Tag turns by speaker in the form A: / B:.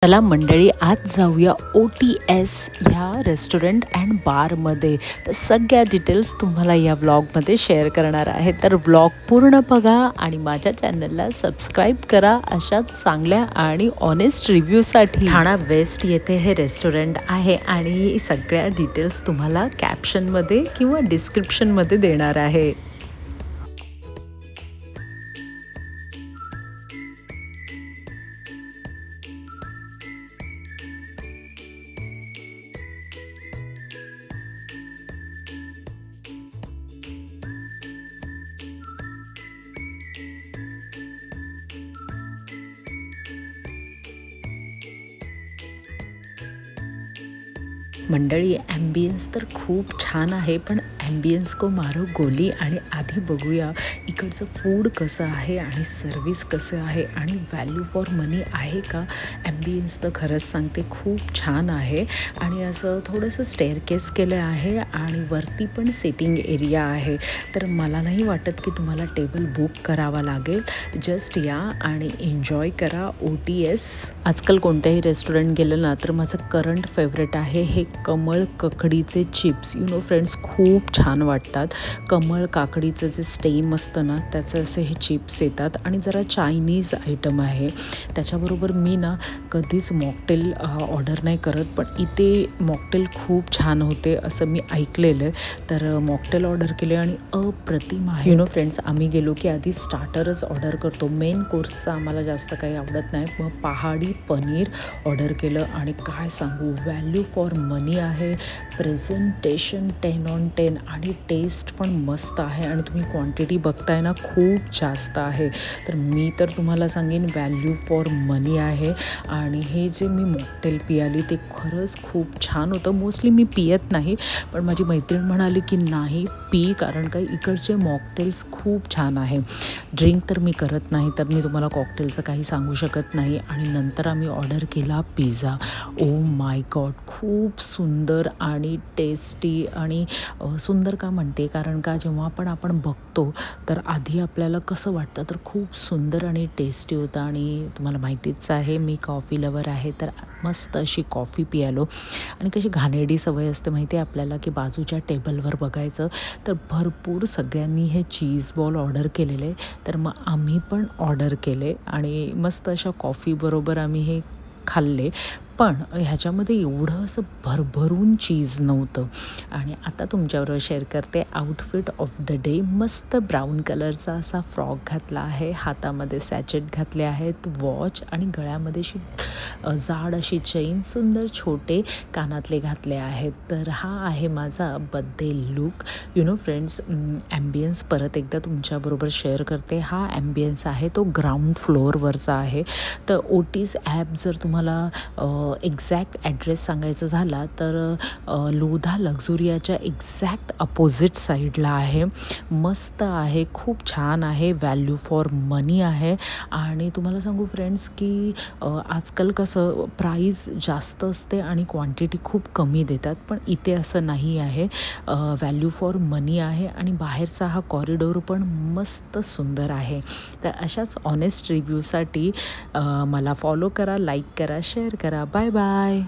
A: चला मंडळी, आज जाऊया OTS ह्या रेस्टॉरंट अँड बारमध्ये. तर सगळ्या डिटेल्स तुम्हाला या व्लॉगमध्ये शेअर करणार आहे. तर व्लॉग पूर्ण बघा आणि माझ्या चॅनलला सबस्क्राईब करा अशा चांगल्या आणि ऑनेस्ट रिव्ह्यूसाठी. ठाणा वेस्ट येथे हे रेस्टॉरंट आहे आणि सगळ्या डिटेल्स तुम्हाला कॅप्शनमध्ये किंवा डिस्क्रिप्शनमध्ये देणार आहे. मंडळी, ॲम्बियन्स तर खूप छान आहे, पण ॲम्बियन्स को मारो गोली. आणि आधी बघूया इकडचं फूड कसं आहे आणि सर्विस कसं आहे आणि व्हॅल्यू फॉर मनी आहे का. ॲम्बियन्स तर खरंच सांगते खूप छान आहे आणि असं थोडंसं स्टेअरकेस केलं आहे आणि वरती पण सिटिंग एरिया आहे. तर मला नाही वाटत की तुम्हाला टेबल बुक करावा लागेल. जस्ट या आणि एन्जॉय करा OTS. आजकाल कोणत्याही रेस्टॉरंट गेलं ना तर माझं करंट फेवरेट आहे हे कमळ काकडीचे चिप्स. फ्रेंड्स, खूप छान वाटतात. कमळ काकडीचं जे स्टेम असतं ना त्याचं असे हे चिप्स येतात आणि जरा चायनीज आयटम आहे. त्याच्याबरोबर मी ना कधीच मॉकटेल ऑर्डर नाही करत, पण इथे मॉकटेल खूप छान होते असं मी ऐकलेलं आहे. तर मॉकटेल ऑर्डर केले आणि अप्रतिम आहे. फ्रेंड्स, आम्ही गेलो की आधी स्टार्टरच ऑर्डर करतो. मेन कोर्सचं आम्हाला जास्त काही आवडत नाही. मग पहाडी पनीर ऑर्डर केलं आणि काय सांगू, व्हॅल्यू फॉर मनी आहे. प्रेझेंटेशन 10 on 10 आणि टेस्ट पण मस्त आहे आणि तुम्ही क्वांटिटी बघताय ना खूप जास्त आहे. तर मी तर तुम्हाला सांगेन व्हॅल्यू फॉर मनी आहे. आणि हे जे मी मॉकटेल पियाली ते खरंच खूप छान होतं. मोस्टली मी पियत नाही, पण माझी मैत्रीण म्हणाली की नाही पी, कारण काही इकडचे मॉकटेल्स खूप छान आहे. ड्रिंक तर मी करत नाही, तर मी तुम्हाला कॉकटेलचं काही सांगू शकत नाही. आणि नंतर आम्ही ऑर्डर केला पिझ्झा. ओ माय गॉड, खूप सुंदर आणि टेस्टी. आणि सुंदर का म्हणते, कारण का जेव्हा पण आपण बघतो तर आधी आपल्याला कसं वाटतं, तर खूप सुंदर आणि टेस्टी होतं. आणि तुम्हाला माहितीच आहे मी कॉफी लवर आहे, तर मस्त अशी कॉफी पियालो. आणि कशी घाणेरडी सवय असते माहिती आहे आपल्याला की बाजूच्या टेबलवर बघायचं. तर भरपूर सगळ्यांनी हे चीज बॉल ऑर्डर केलेले, तर मग आम्ही पण ऑर्डर केले आणि मस्त अशा कॉफीबरोबर आम्ही हे खाल्ले. पण ह्याच्यामध्ये एवढं असं भरभरून चीज नव्हतं. आणि आता तुमच्याबरोबर शेअर करते आउटफिट ऑफ द डे. मस्त ब्राऊन कलरचा असा फ्रॉक घातला आहे, हातामध्ये सॅचेट घातले आहेत, वॉच आणि गळ्यामध्ये अशी जाड अशी चेन, सुंदर छोटे कानातले घातले आहेत. तर हा आहे माझा बर्थडे लुक. फ्रेंड्स, ॲम्बियन्स परत एकदा तुमच्याबरोबर शेअर करते. हा ॲम्बियन्स आहे तो ग्राउंड फ्लोअरवरचा आहे. तर OTS ॲप जर तुम्हाला एक्झॅक्ट ॲड्रेस सांगायचा झाला तर लोधा लक्झुरियाच्या एक्झॅक्ट अपोजिट साईडला आहे. मस्त आहे, खूप छान आहे, व्हॅल्यू फॉर मनी आहे. आणि तुम्हाला सांगू फ्रेंड्स की आजकाल कसं प्राईस जास्त असते आणि क्वांटिटी खूप कमी देतात, पण इथे असं नाही आहे. व्हॅल्यू फॉर मनी आहे आणि बाहेरचा हा कॉरिडोर पण मस्त सुंदर आहे. तर अशाच ऑनेस्ट रिव्ह्यूसाठी मला फॉलो करा, लाईक करा, शेअर करा. Bye bye.